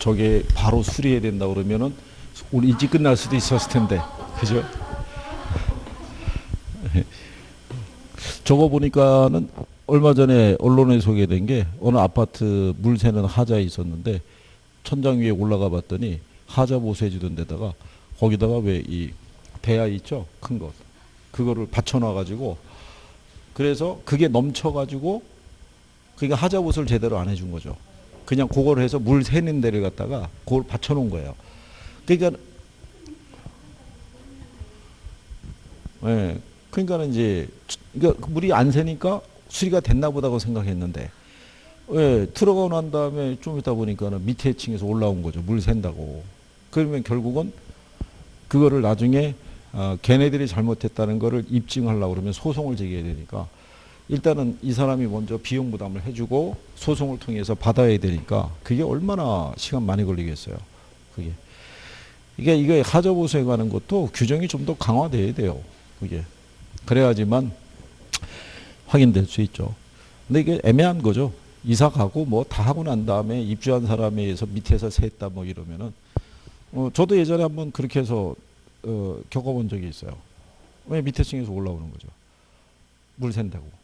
저게 바로 수리해야 된다 그러면은 우리 일찍 끝날 수도 있었을 텐데, 그죠? 저거 보니까는 얼마 전에 언론에 소개된 게 어느 아파트 물 새는 하자에 있었는데 천장 위에 올라가 봤더니 하자 보수해주던 데다가 거기다가 왜 이 배아 있죠? 큰 것. 그거를 받쳐놔 가지고 그래서 그게 넘쳐 가지고 그러니까 하자 보수를 제대로 안 해준 거죠. 그냥 그걸 해서 물 새는 데를 갖다가 그걸 받쳐놓은 거예요. 그러니까 예. 그러니까는 이제 그러니까 물이 안 새니까 수리가 됐나 보다고 생각했는데 예, 들어가고 난 다음에 좀 있다 보니까는 밑에 층에서 올라온 거죠. 물 샌다고. 그러면 결국은 그거를 나중에 걔네들이 잘못했다는 거를 입증하려고 그러면 소송을 제기해야 되니까 일단은 이 사람이 먼저 비용 부담을 해주고 소송을 통해서 받아야 되니까 그게 얼마나 시간 많이 걸리겠어요. 그게. 이게 하자 보수에 관한 것도 규정이 좀 더 강화돼야 돼요. 그게. 그래야지만 확인될 수 있죠. 근데 이게 애매한 거죠. 이사 가고 뭐 다 하고 난 다음에 입주한 사람에 의해서 밑에서 샜다 뭐 이러면은 저도 예전에 한번 그렇게 해서 겪어본 적이 있어요. 왜 밑에 층에서 올라오는 거죠. 물 샌다고.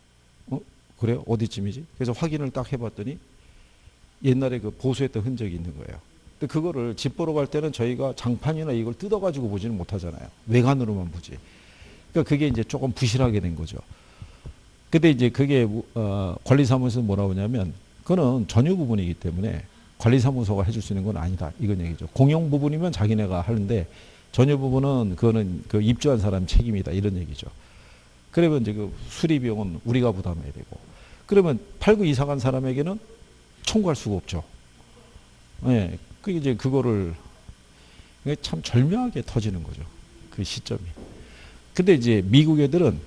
그래요? 어디쯤이지? 그래서 확인을 딱 해봤더니 옛날에 그 보수했던 흔적이 있는 거예요. 근데 그거를 집 보러 갈 때는 저희가 장판이나 이걸 뜯어가지고 보지는 못하잖아요. 외관으로만 보지. 그러니까 그게 이제 조금 부실하게 된 거죠. 근데 이제 그게 관리사무소에서 뭐라고 하냐면 그거는 전유 부분이기 때문에 관리사무소가 해줄 수 있는 건 아니다. 이건 얘기죠. 공용 부분이면 자기네가 하는데 전유 부분은 그거는 그 입주한 사람 책임이다. 이런 얘기죠. 그러면 이제 그 수리 비용은 우리가 부담해야 되고 그러면 팔고 이사 간 사람에게는 청구할 수가 없죠. 예. 그 이제 그거를 참 절묘하게 터지는 거죠. 그 시점이. 근데 이제 미국 애들은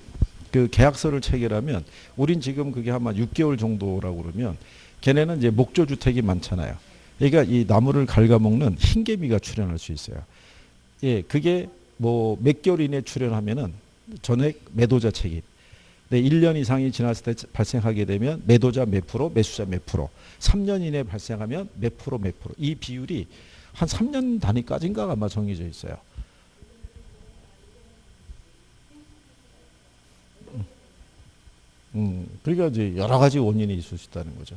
그 계약서를 체결하면 우린 지금 그게 아마 6개월 정도라고 그러면 걔네는 이제 목조 주택이 많잖아요. 그러니까 이 나무를 갉아먹는 흰개미가 출현할 수 있어요. 예, 그게 뭐 몇 개월 이내 출현하면은 전액 매도자 책임. 네, 1년 이상이 지났을 때 발생하게 되면 매도자 몇 프로, 매수자 몇 프로. 3년 이내에 발생하면 몇 프로, 몇 프로. 이 비율이 한 3년 단위까지인가 아마 정해져 있어요. 그러니까 이제 여러 가지 원인이 있을 수 있다는 거죠.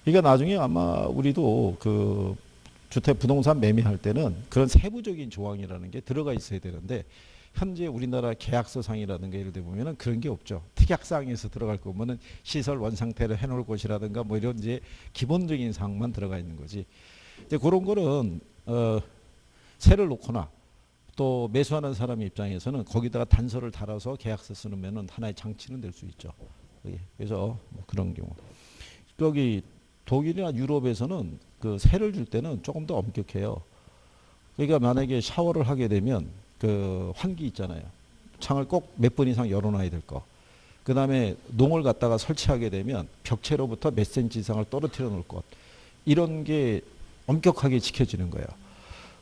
그러니까 나중에 아마 우리도 그 주택 부동산 매매할 때는 그런 세부적인 조항이라는 게 들어가 있어야 되는데 현재 우리나라 계약서상이라든가 예를 들어 보면은 그런 게 없죠. 특약사항에서 들어갈 거면은 시설 원상태를 해놓을 것이라든가 뭐 이런 이제 기본적인 사항만 들어가 있는 거지. 이제 그런 거는 세를 놓거나 또 매수하는 사람 입장에서는 거기다가 단서를 달아서 계약서 쓰면은 하나의 장치는 될 수 있죠. 그래서 뭐 그런 경우. 여기 독일이나 유럽에서는 그 세를 줄 때는 조금 더 엄격해요. 그러니까 만약에 샤워를 하게 되면 그 환기 있잖아요. 창을 꼭 몇 번 이상 열어놔야 될 거. 그 다음에 농을 갖다가 설치하게 되면 벽체로부터 몇 센치 이상을 떨어뜨려 놓을 것. 이런 게 엄격하게 지켜지는 거예요.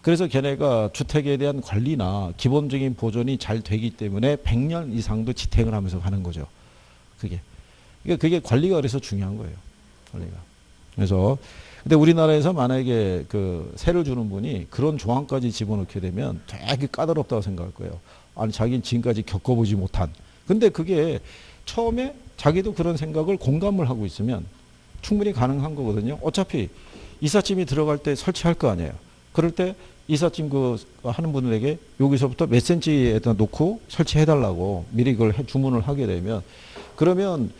그래서 걔네가 주택에 대한 관리나 기본적인 보존이 잘 되기 때문에 100년 이상도 지탱을 하면서 가는 거죠. 그러니까 그게 관리가 그래서 중요한 거예요. 관리가. 그래서 근데 우리나라에서 만약에 그 세를 주는 분이 그런 조항까지 집어넣게 되면 되게 까다롭다고 생각할 거예요. 아니 자기는 지금까지 겪어보지 못한. 근데 그게 처음에 자기도 그런 생각을 공감을 하고 있으면 충분히 가능한 거거든요. 어차피 이삿짐이 들어갈 때 설치할 거 아니에요. 그럴 때 이삿짐 그 하는 분들에게 여기서부터 몇 센치에다 놓고 설치해달라고 미리 그걸 주문을 하게 되면 그러면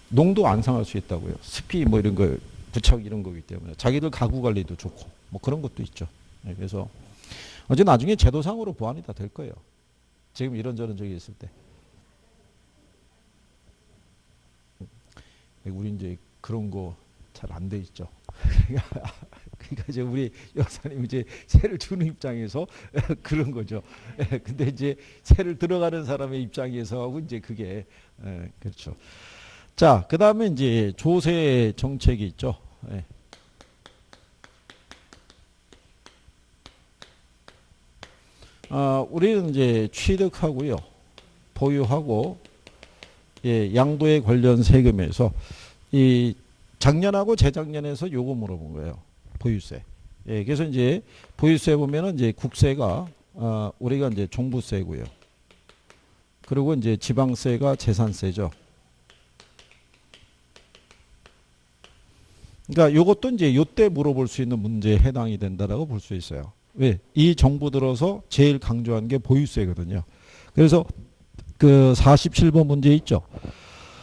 농도 안 상할 수 있다고요. 습기 뭐 이런 거 부착 이런 거기 때문에 자기들 가구 관리도 좋고 뭐 그런 것도 있죠. 그래서 어제 나중에 제도상으로 보완이 다 될 거예요. 지금 이런저런 적이 있을 때. 우리 이제 그런 거 잘 안 돼 있죠. 그러니까 이제 우리 여사님 이제 세를 주는 입장에서 그런 거죠. 근데 이제 세를 들어가는 사람의 입장에서 하고 이제 그게 그렇죠. 자, 그 다음에 이제 조세 정책이 있죠. 우리는 이제 취득하고요, 보유하고, 양도에 관련 세금에서 이 작년하고 재작년에서 요거 물어본 거예요. 보유세. 예, 그래서 이제 보유세 보면은 이제 국세가 우리가 이제 종부세고요. 그리고 이제 지방세가 재산세죠. 그러니까 요것도 이제 요때 물어볼 수 있는 문제에 해당이 된다라고 볼 수 있어요. 왜? 이 정부 들어서 제일 강조한 게 보유세거든요. 그래서 그 47번 문제 있죠.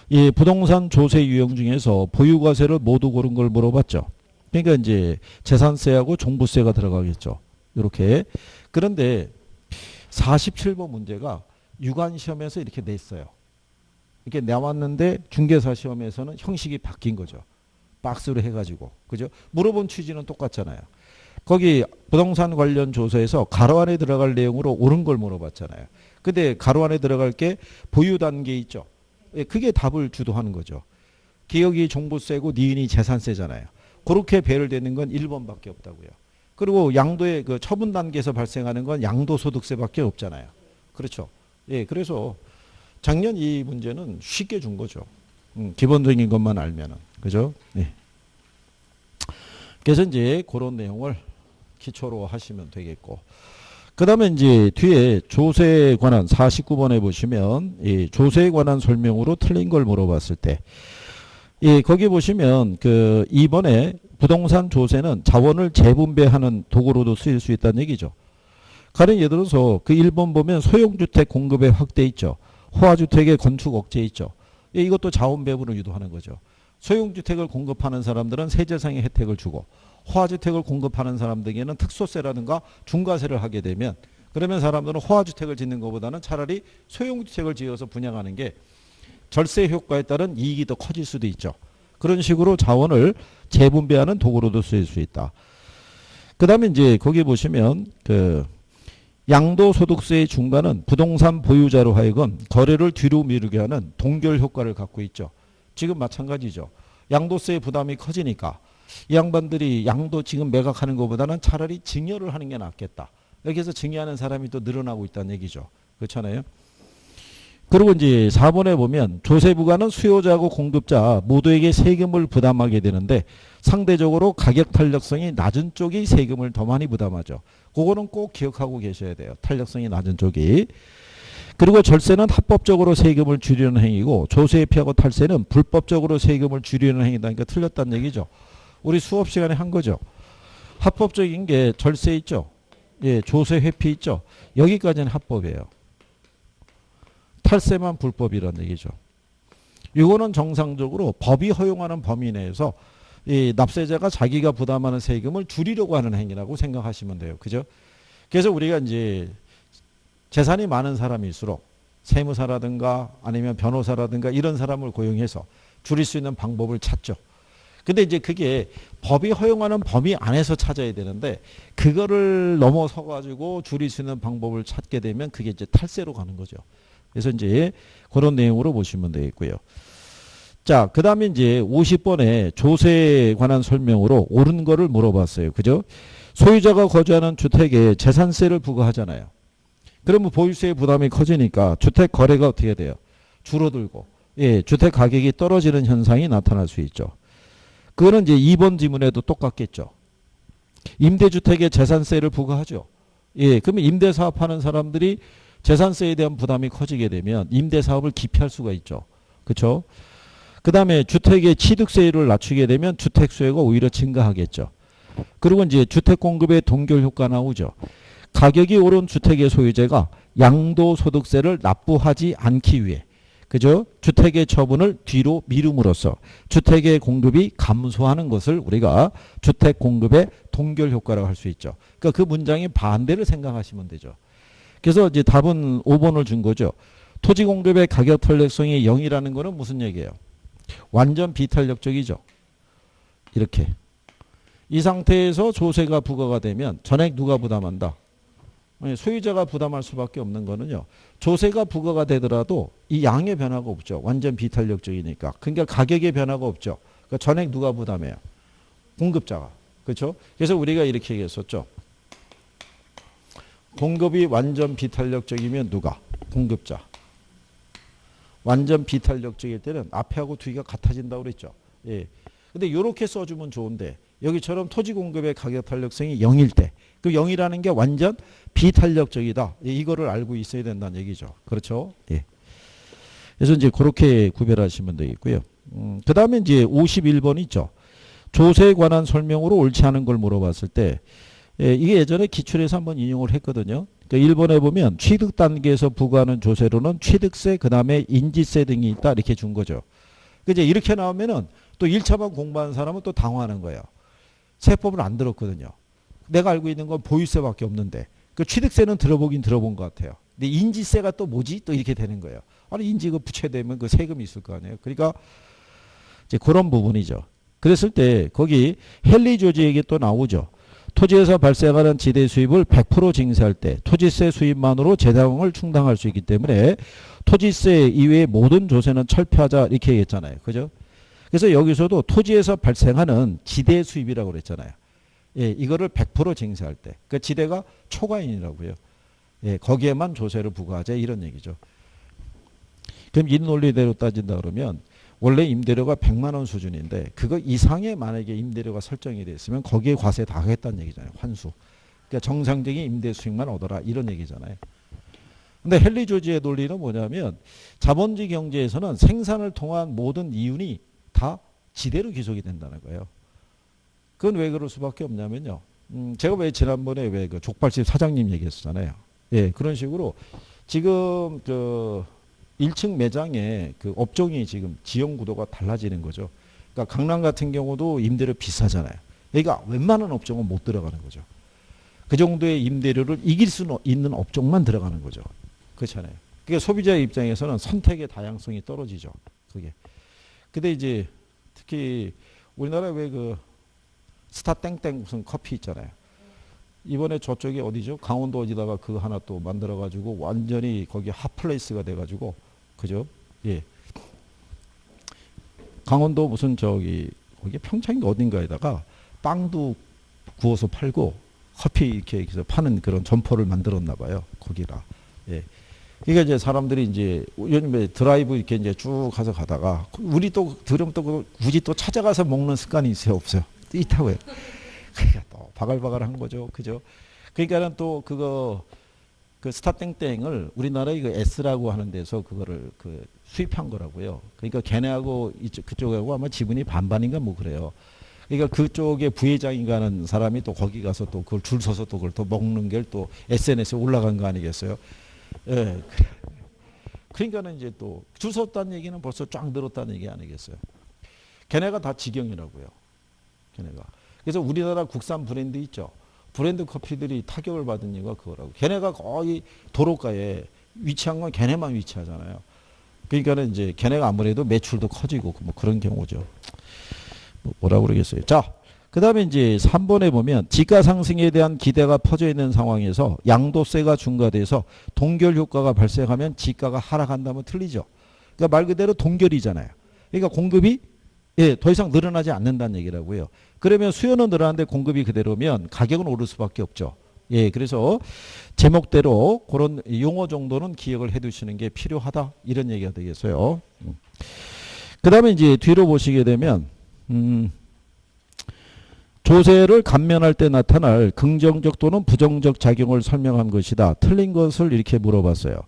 이 부동산 조세 유형 중에서 보유과세를 모두 고른 걸 물어봤죠. 그러니까 이제 재산세하고 종부세가 들어가겠죠. 이렇게. 그런데 47번 문제가 유관 시험에서 이렇게 냈어요. 이렇게 내왔는데 중개사 시험에서는 형식이 바뀐 거죠. 박스로 해가지고. 그죠? 물어본 취지는 똑같잖아요. 거기 부동산 관련 조사에서 가로 안에 들어갈 내용으로 옳은 걸 물어봤잖아요. 근데 가로 안에 들어갈 게 보유 단계 있죠. 그게 답을 주도하는 거죠. 기업이 종부세고 니은이 재산세잖아요. 그렇게 배열되는 건 1번밖에 없다고요. 그리고 양도의 그 처분 단계에서 발생하는 건 양도소득세밖에 없잖아요. 그렇죠. 예, 그래서 작년 이 문제는 쉽게 준 거죠. 기본적인 것만 알면은. 그죠? 예. 그래서 이제 그런 내용을 기초로 하시면 되겠고. 그 다음에 이제 뒤에 조세에 관한 49번에 보시면 이 조세에 관한 설명으로 틀린 걸 물어봤을 때, 예, 거기 보시면 그 2번에 부동산 조세는 자원을 재분배하는 도구로도 쓰일 수 있다는 얘기죠. 가령 예를 들어서 그 1번 보면 소형주택 공급의 확대 있죠. 호화주택의 건축 억제 있죠. 예, 이것도 자원 배분을 유도하는 거죠. 소형주택을 공급하는 사람들은 세제상의 혜택을 주고 호화주택을 공급하는 사람들에게는 특소세라든가 중과세를 하게 되면 그러면 사람들은 호화주택을 짓는 것보다는 차라리 소형주택을 지어서 분양하는 게 절세 효과에 따른 이익이 더 커질 수도 있죠. 그런 식으로 자원을 재분배하는 도구로도 쓰일 수 있다. 그 다음에 이제 거기 보시면 그 양도소득세의 중과는 부동산 보유자로 하여금 거래를 뒤로 미루게 하는 동결 효과를 갖고 있죠. 지금 마찬가지죠. 양도세의 부담이 커지니까 이 양반들이 양도 지금 매각하는 것보다는 차라리 증여를 하는 게 낫겠다. 여기서 증여하는 사람이 또 늘어나고 있다는 얘기죠. 그렇잖아요. 그리고 이제 4번에 보면 조세부과는 수요자하고 공급자 모두에게 세금을 부담하게 되는데 상대적으로 가격 탄력성이 낮은 쪽이 세금을 더 많이 부담하죠. 그거는 꼭 기억하고 계셔야 돼요. 탄력성이 낮은 쪽이. 그리고 절세는 합법적으로 세금을 줄이는 행위고 조세에 피하고 탈세는 불법적으로 세금을 줄이는 행위다니까 틀렸다는 얘기죠. 우리 수업 시간에 한 거죠. 합법적인 게 절세 있죠. 예, 조세 회피 있죠. 여기까지는 합법이에요. 탈세만 불법이라는 얘기죠. 이거는 정상적으로 법이 허용하는 범위 내에서 이 납세자가 자기가 부담하는 세금을 줄이려고 하는 행위라고 생각하시면 돼요. 그죠? 그래서 우리가 이제 재산이 많은 사람일수록 세무사라든가 아니면 변호사라든가 이런 사람을 고용해서 줄일 수 있는 방법을 찾죠. 근데 이제 그게 법이 허용하는 범위 안에서 찾아야 되는데 그거를 넘어서 가지고 줄일 수 있는 방법을 찾게 되면 그게 이제 탈세로 가는 거죠. 그래서 이제 그런 내용으로 보시면 되겠고요. 자, 그 다음에 이제 50번에 조세에 관한 설명으로 옳은 거를 물어봤어요. 그죠? 소유자가 거주하는 주택에 재산세를 부과하잖아요. 그러면 보유세의 부담이 커지니까 주택 거래가 어떻게 돼요? 줄어들고, 예, 주택 가격이 떨어지는 현상이 나타날 수 있죠. 그거는 이제 2번 지문에도 똑같겠죠. 임대주택에 재산세를 부과하죠. 예, 그러면 임대사업하는 사람들이 재산세에 대한 부담이 커지게 되면 임대사업을 기피할 수가 있죠. 그렇죠? 그 다음에 주택의 취득세율을 낮추게 되면 주택수요가 오히려 증가하겠죠. 그리고 이제 주택공급의 동결 효과 나오죠. 가격이 오른 주택의 소유자가 양도소득세를 납부하지 않기 위해 그죠? 주택의 처분을 뒤로 미룸으로써 주택의 공급이 감소하는 것을 우리가 주택 공급의 동결 효과라고 할 수 있죠. 그러니까 그 문장의 반대를 생각하시면 되죠. 그래서 이제 답은 5번을 준 거죠. 토지 공급의 가격 탄력성이 0이라는 거는 무슨 얘기예요? 완전 비탄력적이죠. 이렇게. 이 상태에서 조세가 부과가 되면 전액 누가 부담한다? 소유자가 부담할 수밖에 없는 거는요. 조세가 부과가 되더라도 이 양의 변화가 없죠. 완전 비탄력적이니까. 그러니까 가격의 변화가 없죠. 그러니까 전액 누가 부담해요? 공급자가. 그렇죠? 그래서 우리가 이렇게 얘기했었죠. 공급이 완전 비탄력적이면 누가? 공급자. 완전 비탄력적일 때는 앞에하고 뒤가 같아진다고 그랬죠. 예. 근데 이렇게 써주면 좋은데 여기처럼 토지 공급의 가격 탄력성이 0일 때, 그 0이라는 게 완전 비탄력적이다. 이거를 알고 있어야 된다는 얘기죠. 그렇죠? 예. 그래서 이제 그렇게 구별하시면 되겠고요. 그 다음에 이제 51번 있죠. 조세에 관한 설명으로 옳지 않은 걸 물어봤을 때, 예, 이게 예전에 기출에서 한번 인용을 했거든요. 그러니까 1번에 보면 취득 단계에서 부과하는 조세로는 취득세, 그 다음에 인지세 등이 있다. 이렇게 준 거죠. 이제 이렇게 나오면은 또 1차만 공부하는 사람은 또 당황하는 거예요. 세법을 안 들었거든요. 내가 알고 있는 건 보유세밖에 없는데, 그 취득세는 들어보긴 들어본 것 같아요. 근데 인지세가 또 뭐지? 또 이렇게 되는 거예요. 아니, 인지가 부채되면 그 세금이 있을 거 아니에요. 그러니까 이제 그런 부분이죠. 그랬을 때 거기 헨리 조지 얘기 또 나오죠. 토지에서 발생하는 지대 수입을 100% 징수할 때 토지세 수입만으로 재사용을 충당할 수 있기 때문에 토지세 이외의 모든 조세는 철폐하자 이렇게 얘기했잖아요. 그죠? 그래서 여기서도 토지에서 발생하는 지대 수입이라고 그랬잖아요. 예, 이거를 100% 징수할 때. 그 지대가 초과인이라고요. 예, 거기에만 조세를 부과하자 이런 얘기죠. 그럼 이 논리대로 따진다 그러면 원래 임대료가 100만 원 수준인데 그거 이상의 만약에 임대료가 설정이 됐으면 거기에 과세 다 하겠다는 얘기잖아요. 환수. 그러니까 정상적인 임대 수익만 얻어라 이런 얘기잖아요. 근데 헨리 조지의 논리는 뭐냐면 자본주의 경제에서는 생산을 통한 모든 이윤이 다 지대로 귀속이 된다는 거예요. 그건 왜 그럴 수밖에 없냐면요. 제가 왜 지난번에 왜 그 족발집 사장님 얘기했었잖아요. 예, 그런 식으로 지금 그 1층 매장에 그 업종이 지금 지형 구도가 달라지는 거죠. 그러니까 강남 같은 경우도 임대료 비싸잖아요. 그러니까 웬만한 업종은 못 들어가는 거죠. 그 정도의 임대료를 이길 수 있는 업종만 들어가는 거죠. 그렇잖아요. 그러니까 소비자의 입장에서는 선택의 다양성이 떨어지죠. 그게. 근데 이제 특히 우리나라 왜 그 스타 땡땡 무슨 커피 있잖아요. 이번에 저쪽에 어디죠? 강원도 어디다가 그거 하나 또 만들어가지고 완전히 거기 핫플레이스가 돼가지고 그죠? 예. 강원도 무슨 저기 거기 평창인가 어딘가에다가 빵도 구워서 팔고 커피 이렇게 해서 파는 그런 점포를 만들었나 봐요. 거기라. 예. 그러니까 이제 사람들이 이제 요즘에 드라이브 이렇게 이제 쭉 가서 가다가 우리 또 들으면 또 굳이 또 찾아가서 먹는 습관이 있어요, 없어요? 있다고요. 그러니까 또 바글바글한 거죠, 그죠? 그러니까는 또 그거 그 스타 땡땡을 우리나라에 그 S라고 하는 데서 그거를 그 수입한 거라고요. 그러니까 걔네하고 이쪽 그쪽하고 아마 지분이 반반인가 뭐 그래요. 그러니까 그쪽에 부회장인가 하는 사람이 또 거기 가서 또 그걸 줄 서서 또 그걸 또 먹는 게 또 SNS에 올라간 거 아니겠어요? 예. 그러니까는 이제 또 줄 섰다는 얘기는 벌써 쫙 늘었다는 얘기 아니겠어요? 걔네가 다 직영이라고요. 걔네가. 그래서 우리나라 국산 브랜드 있죠. 브랜드 커피들이 타격을 받은 이유가 그거라고. 걔네가 거의 도로가에 위치한 건 걔네만 위치하잖아요. 그러니까는 이제 걔네가 아무래도 매출도 커지고 뭐 그런 경우죠. 뭐라고 그러겠어요. 자, 그 다음에 이제 3번에 보면 지가 상승에 대한 기대가 퍼져 있는 상황에서 양도세가 중과돼서 동결 효과가 발생하면 지가가 하락한다면 틀리죠. 그러니까 말 그대로 동결이잖아요. 그러니까 공급이 예, 더 이상 늘어나지 않는다는 얘기라고요. 그러면 수요는 늘어나는데 공급이 그대로면 가격은 오를 수밖에 없죠. 예, 그래서 제목대로 그런 용어 정도는 기억을 해 두시는 게 필요하다. 이런 얘기가 되겠어요. 그 다음에 이제 뒤로 보시게 되면, 조세를 감면할 때 나타날 긍정적 또는 부정적 작용을 설명한 것이다. 틀린 것을 이렇게 물어봤어요.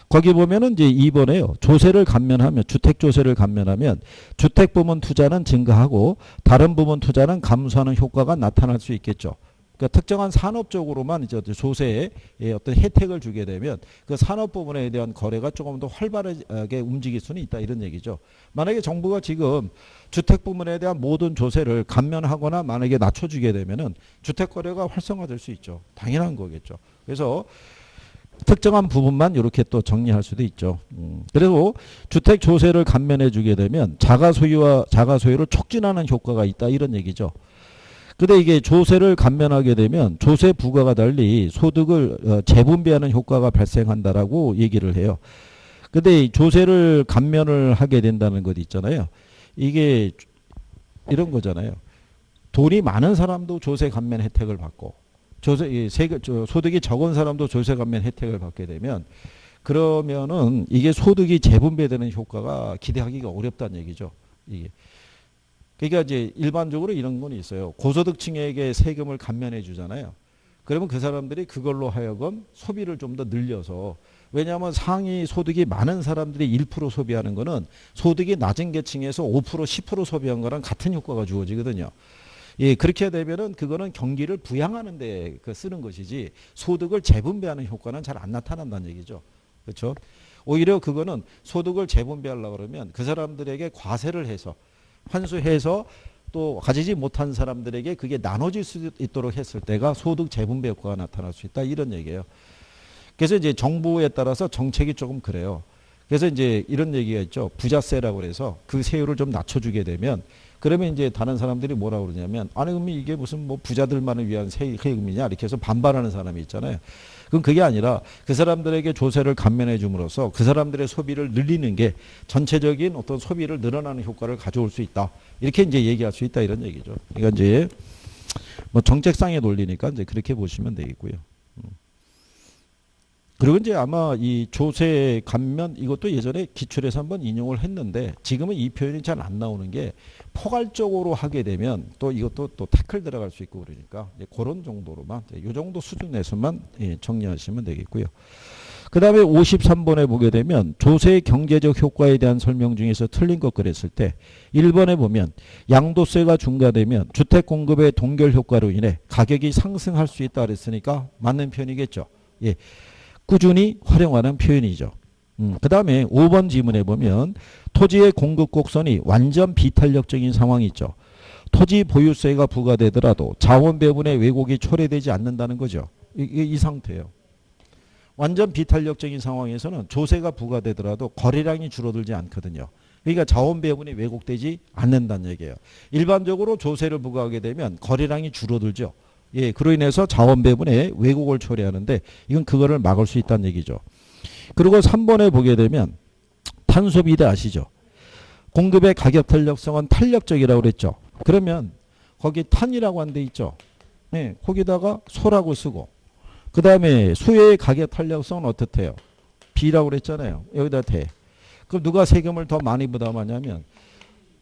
거기 보면은 이제 2번에요. 조세를 감면하면, 주택조세를 감면하면 주택 부문 투자는 증가하고 다른 부문 투자는 감소하는 효과가 나타날 수 있겠죠. 그러니까 특정한 산업 쪽으로만 이제 조세에 어떤 혜택을 주게 되면 그 산업 부분에 대한 거래가 조금 더 활발하게 움직일 수는 있다 이런 얘기죠. 만약에 정부가 지금 주택 부문에 대한 모든 조세를 감면하거나 만약에 낮춰주게 되면은 주택 거래가 활성화될 수 있죠. 당연한 거겠죠. 그래서 특정한 부분만 이렇게 또 정리할 수도 있죠. 그리고 주택 조세를 감면해 주게 되면 자가 소유를 촉진하는 효과가 있다 이런 얘기죠. 근데 이게 조세를 감면하게 되면 조세 부과가 달리 소득을 재분배하는 효과가 발생한다라고 얘기를 해요. 근데 조세를 감면을 하게 된다는 것 있잖아요. 이게 이런 거잖아요. 돈이 많은 사람도 조세 감면 혜택을 받고 소득이 적은 사람도 조세 감면 혜택을 받게 되면 그러면은 이게 소득이 재분배되는 효과가 기대하기가 어렵다는 얘기죠. 이게. 그러니까 이제 일반적으로 이런 건 있어요. 고소득층에게 세금을 감면해 주잖아요. 그러면 그 사람들이 그걸로 하여금 소비를 좀 더 늘려서, 왜냐하면 상위 소득이 많은 사람들이 1% 소비하는 거는 소득이 낮은 계층에서 5%, 10% 소비한 거랑 같은 효과가 주어지거든요. 예, 그렇게 되면은 그거는 경기를 부양하는 데 쓰는 것이지 소득을 재분배하는 효과는 잘 안 나타난다는 얘기죠. 그렇죠? 오히려 그거는 소득을 재분배하려고 그러면 그 사람들에게 과세를 해서 환수해서 또 가지지 못한 사람들에게 그게 나눠질 수 있도록 했을 때가 소득 재분배 효과가 나타날 수 있다, 이런 얘기예요. 그래서 이제 정부에 따라서 정책이 조금 그래요. 그래서 이제 이런 얘기가 있죠. 부자세라고 그래서 그 세율을 좀 낮춰주게 되면, 그러면 이제 다른 사람들이 뭐라고 그러냐면, 아니 그러면 이게 무슨 뭐 부자들만을 위한 세금이냐 이렇게 해서 반발하는 사람이 있잖아요. 그럼 그게 아니라 그 사람들에게 조세를 감면해 줌으로써 그 사람들의 소비를 늘리는 게 전체적인 어떤 소비를 늘어나는 효과를 가져올 수 있다, 이렇게 이제 얘기할 수 있다, 이런 얘기죠. 그러니까 이제 뭐 정책상의 논리니까 이제 그렇게 보시면 되겠고요. 그리고 이제 아마 이 조세 감면, 이것도 예전에 기출에서 한번 인용을 했는데 지금은 이 표현이 잘 안 나오는 게, 포괄적으로 하게 되면 또 이것도 또 태클 들어갈 수 있고 그러니까 그런 정도로만, 이 정도 수준에서만 정리하시면 되겠고요. 그 다음에 53번에 보게 되면 조세의 경제적 효과에 대한 설명 중에서 틀린 것 그랬을 때 1번에 보면 양도세가 중과되면 주택 공급의 동결 효과로 인해 가격이 상승할 수 있다 그랬으니까 맞는 표현이겠죠. 예. 꾸준히 활용하는 표현이죠. 그 다음에 5번 지문에 보면 토지의 공급 곡선이 완전 비탄력적인 상황이 있죠. 토지 보유세가 부과되더라도 자원 배분의 왜곡이 초래되지 않는다는 거죠. 이 상태예요. 완전 비탄력적인 상황에서는 조세가 부과되더라도 거래량이 줄어들지 않거든요. 그러니까 자원 배분이 왜곡되지 않는다는 얘기예요. 일반적으로 조세를 부과하게 되면 거래량이 줄어들죠. 예, 그로 인해서 자원 배분에 왜곡을 초래하는데 이건 그거를 막을 수 있다는 얘기죠. 그리고 3번에 보게 되면 탄소 비례 아시죠? 공급의 가격 탄력성은 탄력적이라고 그랬죠. 그러면 거기 탄이라고 한 데 있죠. 예, 거기다가 소라고 쓰고, 그 다음에 수요의 가격 탄력성은 어떻대요? B라고 그랬잖아요. 여기다 대. 그럼 누가 세금을 더 많이 부담하냐면,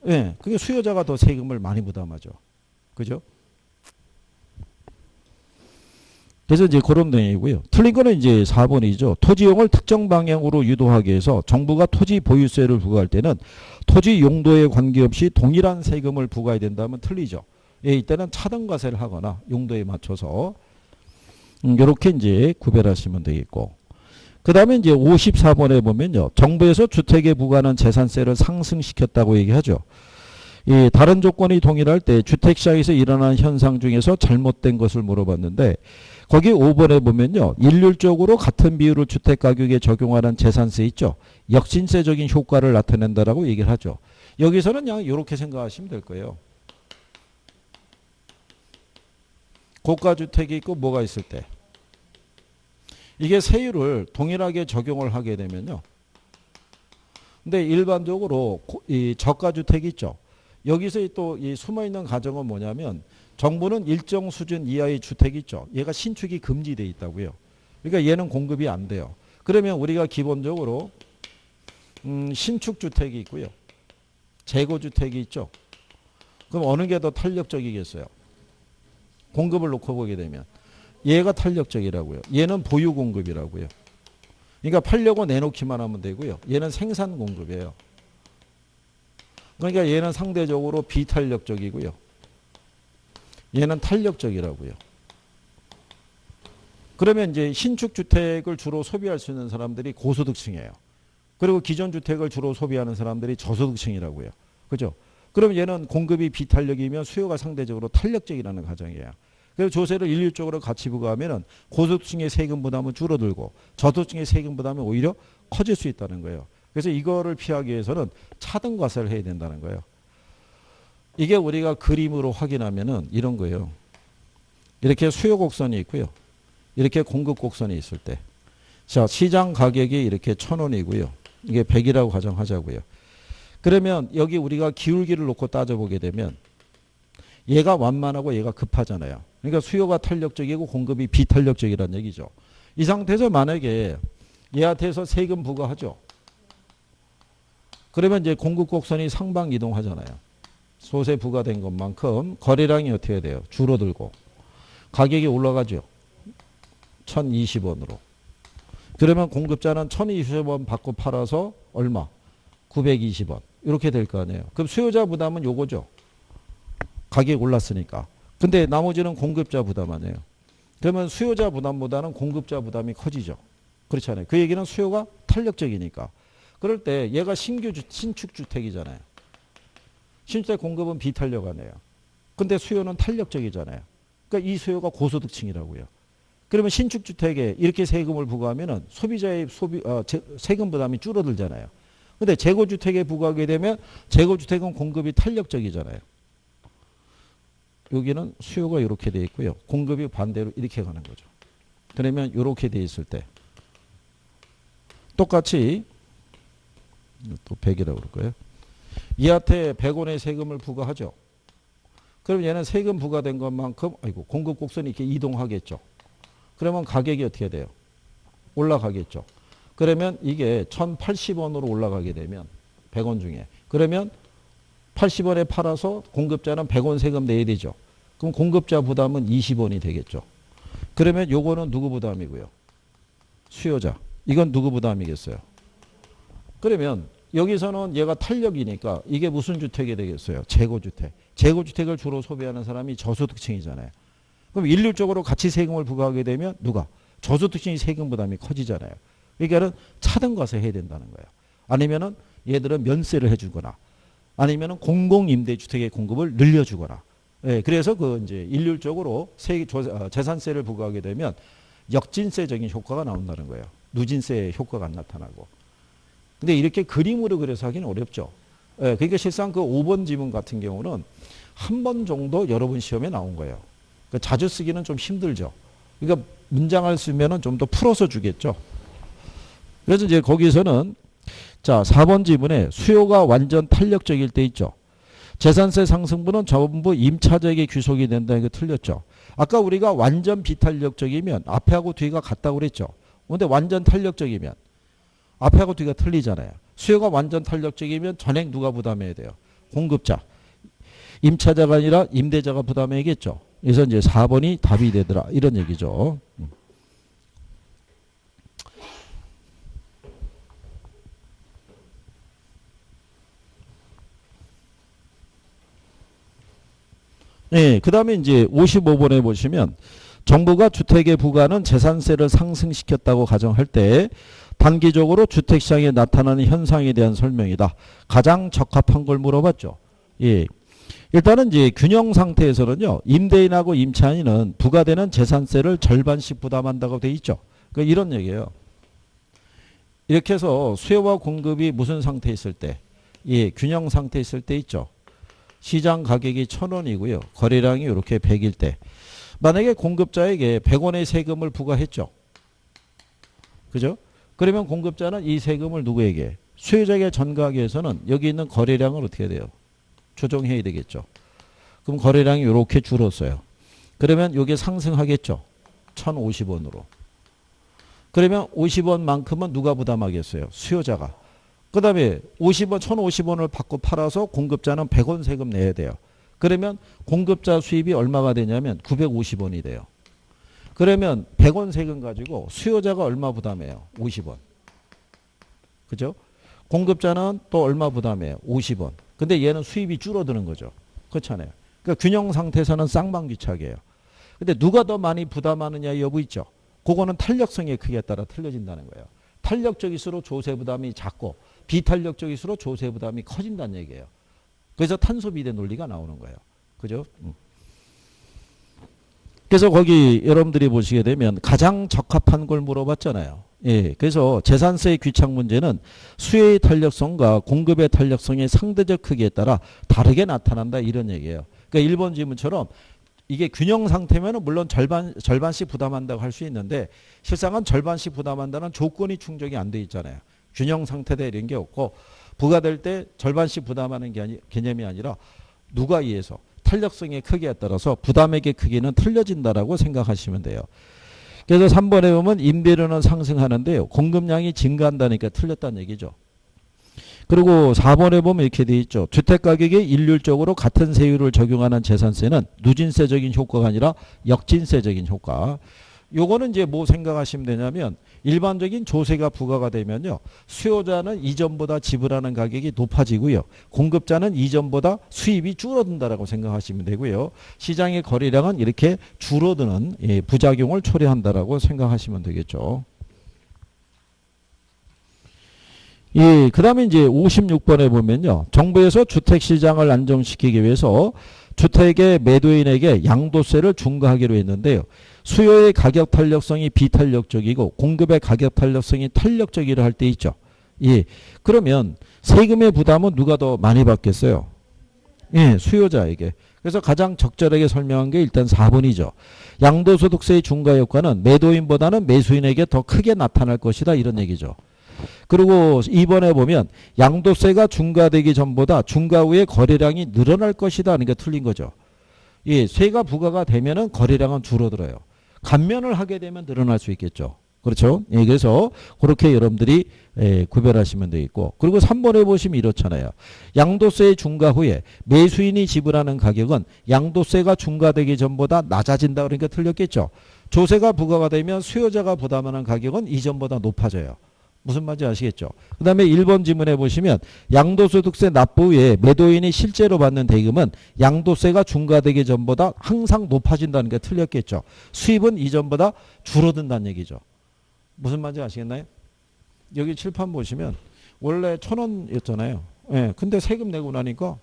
예, 그게 수요자가 더 세금을 많이 부담하죠. 그죠? 그래서 이제 그런 내용이고요. 틀린 거는 이제 4번이죠. 토지용을 특정 방향으로 유도하기 위해서 정부가 토지 보유세를 부과할 때는 토지 용도에 관계없이 동일한 세금을 부과해야 된다면 틀리죠. 예, 이때는 차등과세를 하거나 용도에 맞춰서 이렇게 이제 구별하시면 되겠고. 그 다음에 이제 54번에 보면요. 정부에서 주택에 부과하는 재산세를 상승시켰다고 얘기하죠. 이 다른 조건이 동일할 때 주택시장에서 일어나는 현상 중에서 잘못된 것을 물어봤는데, 거기 5번에 보면요. 일률적으로 같은 비율을 주택가격에 적용하는 재산세 있죠. 역신세적인 효과를 나타낸다라고 얘기를 하죠. 여기서는 그냥 이렇게 생각하시면 될 거예요. 고가주택이 있고 뭐가 있을 때 이게 세율을 동일하게 적용을 하게 되면요. 근데 일반적으로 이 저가주택이 있죠. 여기서 또 이 숨어있는 가정은 뭐냐면, 정부는 일정 수준 이하의 주택이 있죠. 얘가 신축이 금지되어 있다고요. 그러니까 얘는 공급이 안 돼요. 그러면 우리가 기본적으로 신축주택이 있고요. 재고주택이 있죠. 그럼 어느 게 더 탄력적이겠어요? 공급을 놓고 보게 되면 얘가 탄력적이라고요. 얘는 보유 공급이라고요. 그러니까 팔려고 내놓기만 하면 되고요. 얘는 생산 공급이에요. 그러니까 얘는 상대적으로 비탄력적이고요. 얘는 탄력적이라고요. 그러면 이제 신축 주택을 주로 소비할 수 있는 사람들이 고소득층이에요. 그리고 기존 주택을 주로 소비하는 사람들이 저소득층이라고요. 그죠? 그럼 얘는 공급이 비탄력이면 수요가 상대적으로 탄력적이라는 가정이에요. 그래서 조세를 일률적으로 같이 부과하면 고소득층의 세금 부담은 줄어들고 저소득층의 세금 부담은 오히려 커질 수 있다는 거예요. 그래서 이거를 피하기 위해서는 차등과세를 해야 된다는 거예요. 이게 우리가 그림으로 확인하면은 이런 거예요. 이렇게 수요 곡선이 있고요. 이렇게 공급 곡선이 있을 때. 자, 시장 가격이 이렇게 1,000원이고요. 이게 100이라고 가정하자고요. 그러면 여기 우리가 기울기를 놓고 따져보게 되면 얘가 완만하고 얘가 급하잖아요. 그러니까 수요가 탄력적이고 공급이 비탄력적이라는 얘기죠. 이 상태에서 만약에 얘한테서 세금 부과하죠. 그러면 이제 공급 곡선이 상방 이동하잖아요. 소세 부과된 것만큼 거래량이 어떻게 돼요? 줄어들고 가격이 올라가죠. 1020원으로. 그러면 공급자는 1020원 받고 팔아서 얼마? 920원. 이렇게 될 거 아니에요. 그럼 수요자 부담은 요거죠. 가격이 올랐으니까. 근데 나머지는 공급자 부담 아니에요. 그러면 수요자 부담보다는 공급자 부담이 커지죠. 그렇잖아요. 그 얘기는 수요가 탄력적이니까. 그럴 때 얘가 신축 주택이잖아요. 신주택 공급은 비탄력 아니에요. 근데 수요는 탄력적이잖아요. 그러니까 이 수요가 고소득층이라고요. 그러면 신축 주택에 이렇게 세금을 부과하면은 소비자의 세금 부담이 줄어들잖아요. 근데 재고주택에 부과하게 되면 재고주택은 공급이 탄력적이잖아요. 여기는 수요가 이렇게 돼 있고요. 공급이 반대로 이렇게 가는 거죠. 그러면 이렇게 돼 있을 때 똑같이 또 100이라고 그럴 거예요. 이한테 100원의 세금을 부과하죠. 그럼 얘는 세금 부과된 것만큼 공급 곡선이 이렇게 이동하겠죠. 그러면 가격이 어떻게 돼요? 올라가겠죠. 그러면 이게 1080원으로 올라가게 되면 100원 중에 그러면 80원에 팔아서 공급자는 100원 세금 내야 되죠. 그럼 공급자 부담은 20원이 되겠죠. 그러면 요거는 누구 부담이고요? 수요자. 이건 누구 부담이겠어요? 그러면 여기서는 얘가 탄력이니까 이게 무슨 주택이 되겠어요? 재고주택. 재고주택을 주로 소비하는 사람이 저소득층이잖아요. 그럼 일률적으로 같이 세금을 부과하게 되면 누가? 저소득층이 세금 부담이 커지잖아요. 그러니까는 차등 가서 해야 된다는 거예요. 아니면은 얘들은 면세를 해주거나 아니면은 공공임대주택의 공급을 늘려주거나. 예, 그래서 그 이제 일률적으로 재산세를 부과하게 되면 역진세적인 효과가 나온다는 거예요. 누진세 효과가 안 나타나고. 근데 이렇게 그림으로 그려서 하기는 어렵죠. 예, 그러니까 실상 그 5번 지문 같은 경우는 한 번 정도 여러분 시험에 나온 거예요. 그러니까 자주 쓰기는 좀 힘들죠. 그러니까 문장을 쓰면은 좀 더 풀어서 주겠죠. 그래서 이제 거기서는 자, 4번 지문에 수요가 완전 탄력적일 때 있죠. 재산세 상승분은 전부 임차적에 귀속이 된다는 게 틀렸죠. 아까 우리가 완전 비탄력적이면 앞에하고 뒤가 같다고 그랬죠. 근데 완전 탄력적이면 앞에하고 뒤가 틀리잖아요. 수요가 완전 탄력적이면 전액 누가 부담해야 돼요? 공급자. 임차자가 아니라 임대자가 부담해야겠죠. 그래서 이제 4번이 답이 되더라. 이런 얘기죠. 네, 그 다음에 이제 55번에 보시면 정부가 주택에 부과하는 재산세를 상승시켰다고 가정할 때 단기적으로 주택시장에 나타나는 현상에 대한 설명이다. 가장 적합한 걸 물어봤죠. 예. 일단은 이제 균형 상태에서는요, 임대인하고 임차인은 부과되는 재산세를 절반씩 부담한다고 돼 있죠. 그러니까 이런 얘기예요. 이렇게 해서 수요와 공급이 무슨 상태에 있을 때, 예, 균형 상태에 있을 때 있죠. 시장 가격이 1,000원이고요. 거래량이 이렇게 100일 때. 만약에 공급자에게 100원의 세금을 부과했죠. 그죠? 그러면 공급자는 이 세금을 누구에게? 수요자에게 전가하기 위해서는 여기 있는 거래량을 어떻게 해야 돼요? 조정해야 되겠죠. 그럼 거래량이 이렇게 줄었어요. 그러면 이게 상승하겠죠. 1,050원으로. 그러면 50원만큼은 누가 부담하겠어요? 수요자가. 그 다음에 50원, 1,050원을 받고 팔아서 공급자는 100원 세금 내야 돼요. 그러면 공급자 수입이 얼마가 되냐면 950원이 돼요. 그러면 100원 세금 가지고 수요자가 얼마 부담해요? 50원. 그죠? 공급자는 또 얼마 부담해요? 50원. 근데 얘는 수입이 줄어드는 거죠. 그렇잖아요. 그러니까 균형 상태에서는 쌍방귀착이에요. 근데 누가 더 많이 부담하느냐 여부 있죠. 그거는 탄력성의 크기에 따라 틀려진다는 거예요. 탄력적일수록 조세 부담이 작고 비탄력적일수록 조세 부담이 커진다는 얘기예요. 그래서 탄소 비례 논리가 나오는 거예요. 그죠? 그래서 거기 여러분들이 보시게 되면 가장 적합한 걸 물어봤잖아요. 예, 그래서 재산세의 귀착 문제는 수요의 탄력성과 공급의 탄력성의 상대적 크기에 따라 다르게 나타난다 이런 얘기예요. 그러니까 1번 질문처럼 이게 균형 상태면은 물론 절반씩 부담한다고 할 수 있는데 실상은 절반씩 부담한다는 조건이 충족이 안 돼 있잖아요. 균형 상태다 이런 게 없고 부과될 때 절반씩 부담하는 게 개념이 아니라 누가 의해서 탄력성의 크기에 따라서 부담액의 크기는 틀려진다라고 생각하시면 돼요. 그래서 3번에 보면 임대료는 상승하는데요. 공급량이 증가한다니까 틀렸다는 얘기죠. 그리고 4번에 보면 이렇게 돼 있죠. 주택가격에 일률적으로 같은 세율을 적용하는 재산세는 누진세적인 효과가 아니라 역진세적인 효과. 요거는 이제 뭐 생각하시면 되냐면 일반적인 조세가 부과가 되면요. 수요자는 이전보다 지불하는 가격이 높아지고요. 공급자는 이전보다 수입이 줄어든다라고 생각하시면 되고요. 시장의 거래량은 이렇게 줄어드는 부작용을 초래한다라고 생각하시면 되겠죠. 예, 그 다음에 이제 56번에 보면요. 정부에서 주택시장을 안정시키기 위해서 주택의 매도인에게 양도세를 중과하기로 했는데요. 수요의 가격 탄력성이 비탄력적이고 공급의 가격 탄력성이 탄력적이라 할 때 있죠. 예, 그러면 세금의 부담은 누가 더 많이 받겠어요? 예, 수요자에게. 그래서 가장 적절하게 설명한 게 일단 4번이죠. 양도소득세의 중과 효과는 매도인보다는 매수인에게 더 크게 나타날 것이다 이런 얘기죠. 그리고 2번에 보면 양도세가 중과되기 전보다 중과 후에 거래량이 늘어날 것이다. 그러니까 틀린 거죠. 예, 세가 부과가 되면은 거래량은 줄어들어요. 감면을 하게 되면 늘어날 수 있겠죠. 그렇죠? 예, 그래서 그렇게 여러분들이 구별하시면 되겠고. 그리고 3번에 보시면 이렇잖아요. 양도세의 중과 후에 매수인이 지불하는 가격은 양도세가 중과되기 전보다 낮아진다. 그러니까 틀렸겠죠. 조세가 부과가 되면 수요자가 부담하는 가격은 이전보다 높아져요. 무슨 말인지 아시겠죠? 그 다음에 1번 지문에 보시면 양도소득세 납부 후에 매도인이 실제로 받는 대금은 양도세가 중과되기 전보다 항상 높아진다는 게 틀렸겠죠. 수입은 이전보다 줄어든다는 얘기죠. 무슨 말인지 아시겠나요? 여기 칠판 보시면 원래 1,000원이었잖아요. 예, 근데 세금 내고 나니까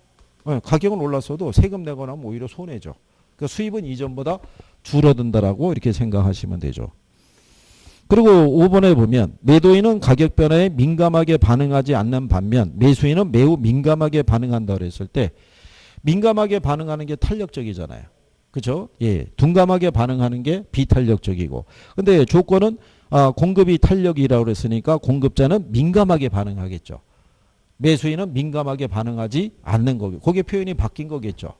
가격은 올랐어도 세금 내고 나면 오히려 손해죠. 그러니까 수입은 이전보다 줄어든다라고 이렇게 생각하시면 되죠. 그리고 5번에 보면 매도인은 가격 변화에 민감하게 반응하지 않는 반면 매수인은 매우 민감하게 반응한다 그랬을 때 민감하게 반응하는 게 탄력적이잖아요. 그렇죠? 예, 둔감하게 반응하는 게 비탄력적이고. 근데 조건은 공급이 탄력이라고 그랬으니까 공급자는 민감하게 반응하겠죠. 매수인은 민감하게 반응하지 않는 거고. 거기에 표현이 바뀐 거겠죠.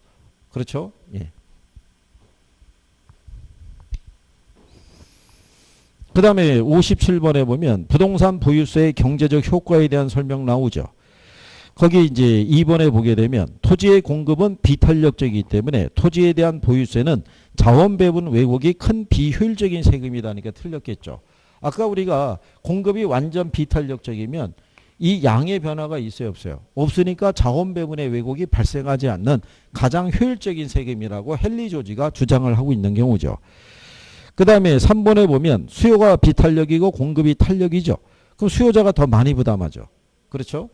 그렇죠? 예. 그 다음에 57번에 보면 부동산 보유세의 경제적 효과에 대한 설명 나오죠. 거기 이제 2번에 보게 되면 토지의 공급은 비탄력적이기 때문에 토지에 대한 보유세는 자원 배분 왜곡이 큰 비효율적인 세금이다니까 틀렸겠죠. 아까 우리가 공급이 완전 비탄력적이면 이 양의 변화가 있어요, 없어요? 없으니까 자원 배분의 왜곡이 발생하지 않는 가장 효율적인 세금이라고 헨리 조지가 주장을 하고 있는 경우죠. 그 다음에 3번에 보면 수요가 비탄력이고 공급이 탄력이죠. 그럼 수요자가 더 많이 부담하죠. 그렇죠?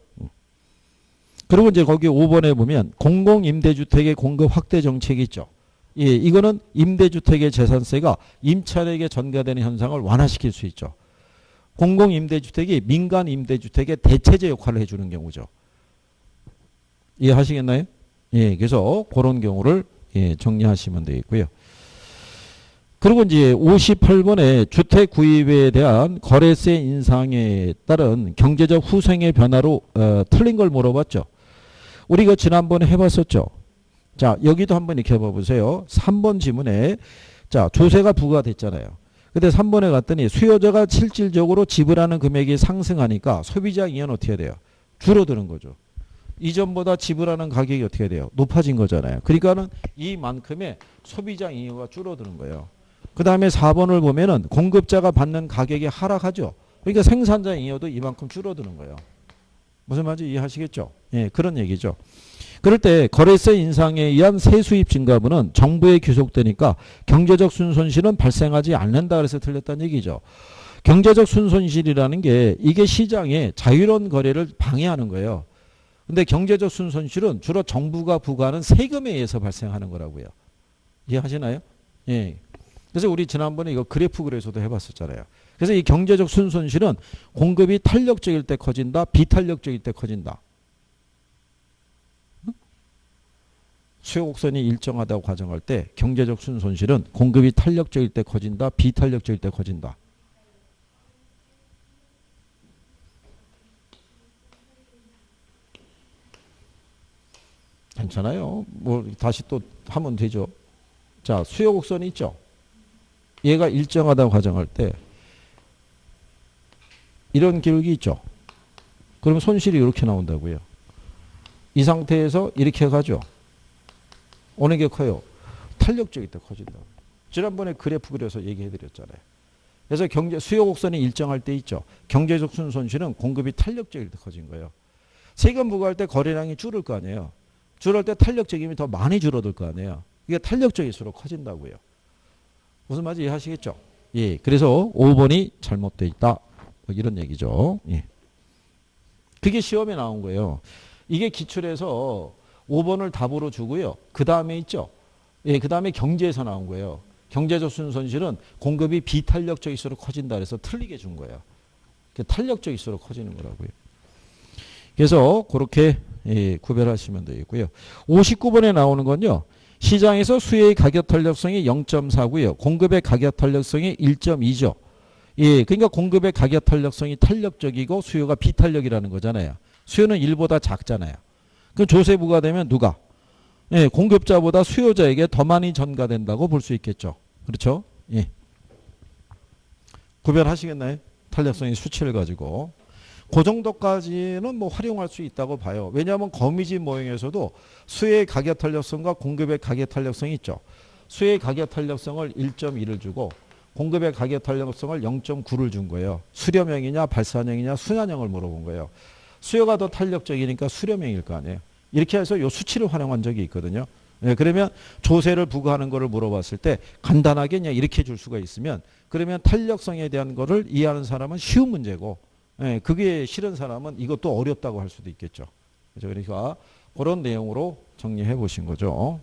그리고 이제 거기 5번에 보면 공공임대주택의 공급 확대 정책이 있죠. 예, 이거는 임대주택의 재산세가 임차인에게 전가되는 현상을 완화시킬 수 있죠. 공공임대주택이 민간임대주택의 대체제 역할을 해주는 경우죠. 이해하시겠나요? 예, 그래서 그런 경우를 정리하시면 되겠고요. 그리고 이제 58번에 주택 구입에 대한 거래세 인상에 따른 경제적 후생의 변화로 틀린 걸 물어봤죠. 우리가 지난번에 해봤었죠. 자, 여기도 한번 이렇게 해봐보세요. 3번 지문에 자, 조세가 부과됐잖아요. 근데 3번에 갔더니 수요자가 실질적으로 지불하는 금액이 상승하니까 소비자 이하는 어떻게 돼요? 줄어드는 거죠. 이전보다 지불하는 가격이 어떻게 돼요? 높아진 거잖아요. 그러니까는 이만큼의 소비자 잉여가 줄어드는 거예요. 그 다음에 4번을 보면은 공급자가 받는 가격이 하락하죠. 그러니까 생산자 잉여도 이만큼 줄어드는 거예요. 무슨 말인지 이해하시겠죠? 예, 그런 얘기죠. 그럴 때 거래세 인상에 의한 세수입 증가분은 정부에 귀속되니까 경제적 순손실은 발생하지 않는다 그래서 틀렸다는 얘기죠. 경제적 순손실이라는 게 이게 시장의 자유로운 거래를 방해하는 거예요. 근데 경제적 순손실은 주로 정부가 부과하는 세금에 의해서 발생하는 거라고요. 이해하시나요? 예. 그래서 우리 지난번에 이거 그래프 그래서도 해봤었잖아요. 그래서 이 경제적 순손실은 공급이 탄력적일 때 커진다, 비탄력적일 때 커진다. 수요 곡선이 일정하다고 가정할 때 경제적 순손실은 공급이 탄력적일 때 커진다, 비탄력적일 때 커진다. 괜찮아요. 뭐 다시 또 하면 되죠. 자, 수요 곡선이 있죠. 얘가 일정하다고 가정할 때 이런 기울기 있죠. 그러면 손실이 이렇게 나온다고요. 이 상태에서 이렇게 가죠. 어느 게 커요? 탄력적일 때 커진다. 지난번에 그래프 그려서 얘기해 드렸잖아요. 그래서 수요 곡선이 일정할 때 있죠. 경제적 순손실은 공급이 탄력적일 때 커진 거예요. 세금 부과할 때 거래량이 줄을 거 아니에요. 줄을 때 탄력적임이 더 많이 줄어들 거 아니에요. 이게 탄력적일수록 커진다고요. 무슨 말인지 이해하시겠죠? 예. 그래서 5번이 잘못되어 있다. 뭐 이런 얘기죠. 예. 그게 시험에 나온 거예요. 이게 기출에서 5번을 답으로 주고요. 그 다음에 있죠. 예, 그 다음에 경제에서 나온 거예요. 경제적 순손실은 공급이 비탄력적일수록 커진다 그래서 틀리게 준 거예요. 탄력적일수록 커지는 거라고요. 그래서 그렇게 예, 구별하시면 되겠고요. 59번에 나오는 건요. 시장에서 수요의 가격 탄력성이 0.4고요. 공급의 가격 탄력성이 1.2죠. 예, 그러니까 공급의 가격 탄력성이 탄력적이고 수요가 비탄력이라는 거잖아요. 수요는 1보다 작잖아요. 그럼 조세 부과되면 누가? 예, 공급자보다 수요자에게 더 많이 전가된다고 볼 수 있겠죠. 그렇죠? 예. 구별하시겠나요? 탄력성의 수치를 가지고. 그 정도까지는 뭐 활용할 수 있다고 봐요. 왜냐하면 거미지 모형에서도 수요의 가격 탄력성과 공급의 가격 탄력성이 있죠. 수요의 가격 탄력성을 1.1을 주고 공급의 가격 탄력성을 0.9를 준 거예요. 수렴형이냐 발산형이냐 순환형을 물어본 거예요. 수요가 더 탄력적이니까 수렴형일 거 아니에요. 이렇게 해서 이 수치를 활용한 적이 있거든요. 예, 그러면 조세를 부과하는 거를 물어봤을 때 간단하게 그냥 이렇게 줄 수가 있으면 그러면 탄력성에 대한 거를 이해하는 사람은 쉬운 문제고 예, 그게 싫은 사람은 이것도 어렵다고 할 수도 있겠죠. 그렇죠? 그러니까 그런 내용으로 정리해 보신 거죠.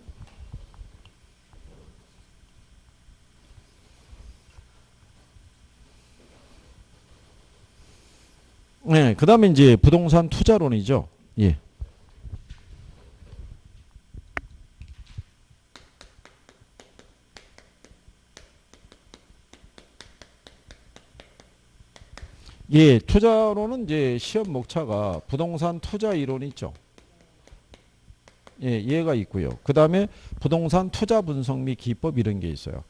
네, 그 다음에 이제 부동산 투자론이죠. 예. 예, 투자론은 이제 시험 목차가 부동산 투자 이론이 있죠. 예, 얘가 있고요. 그 다음에 부동산 투자 분석 및 기법 이런 게 있어요.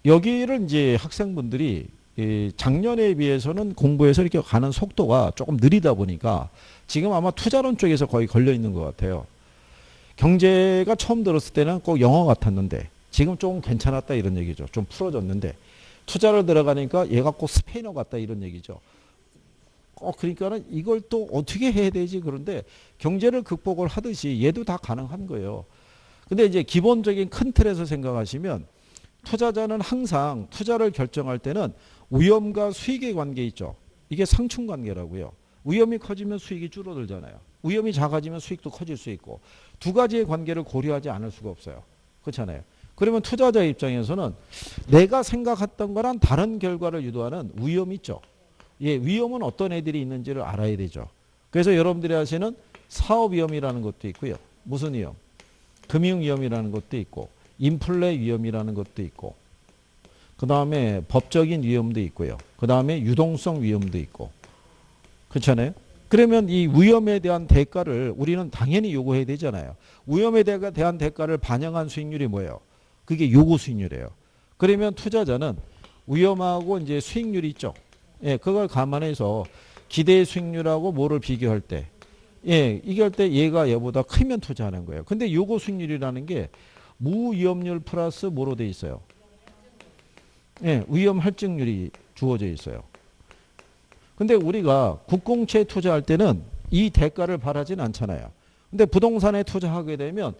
여기를 이제 학생분들이 작년에 비해서는 공부해서 이렇게 가는 속도가 조금 느리다 보니까 지금 아마 투자론 쪽에서 거의 걸려 있는 것 같아요. 경제가 처음 들었을 때는 꼭 영어 같았는데 지금 좀 괜찮았다 이런 얘기죠. 좀 풀어졌는데 투자를 들어가니까 얘가 꼭 스페인어 같다 이런 얘기죠. 그러니까는 이걸 또 어떻게 해야 되지 그런데 경제를 극복을 하듯이 얘도 다 가능한 거예요. 근데 이제 기본적인 큰 틀에서 생각하시면 투자자는 항상 투자를 결정할 때는 위험과 수익의 관계 있죠. 이게 상충 관계라고요. 위험이 커지면 수익이 줄어들잖아요. 위험이 작아지면 수익도 커질 수 있고 두 가지의 관계를 고려하지 않을 수가 없어요. 그렇잖아요. 그러면 투자자 입장에서는 내가 생각했던 거랑 다른 결과를 유도하는 위험이 있죠. 예, 위험은 어떤 애들이 있는지를 알아야 되죠. 그래서 여러분들이 아시는 사업 위험이라는 것도 있고요. 무슨 위험? 금융 위험이라는 것도 있고 인플레 위험이라는 것도 있고 그 다음에 법적인 위험도 있고요. 그 다음에 유동성 위험도 있고 그렇잖아요. 그러면 이 위험에 대한 대가를 우리는 당연히 요구해야 되잖아요. 위험에 대한 대가를 반영한 수익률이 뭐예요? 그게 요구 수익률이에요. 그러면 투자자는 위험하고 이제 수익률이 있죠. 예, 그걸 감안해서 기대 수익률하고 뭐를 비교할 때, 예, 이럴 때 얘가 얘보다 크면 투자하는 거예요. 근데 요구 수익률이라는 게 무위험률 플러스 뭐로 돼 있어요? 예, 위험 할증률이 주어져 있어요. 근데 우리가 국공채에 투자할 때는 이 대가를 바라진 않잖아요. 근데 부동산에 투자하게 되면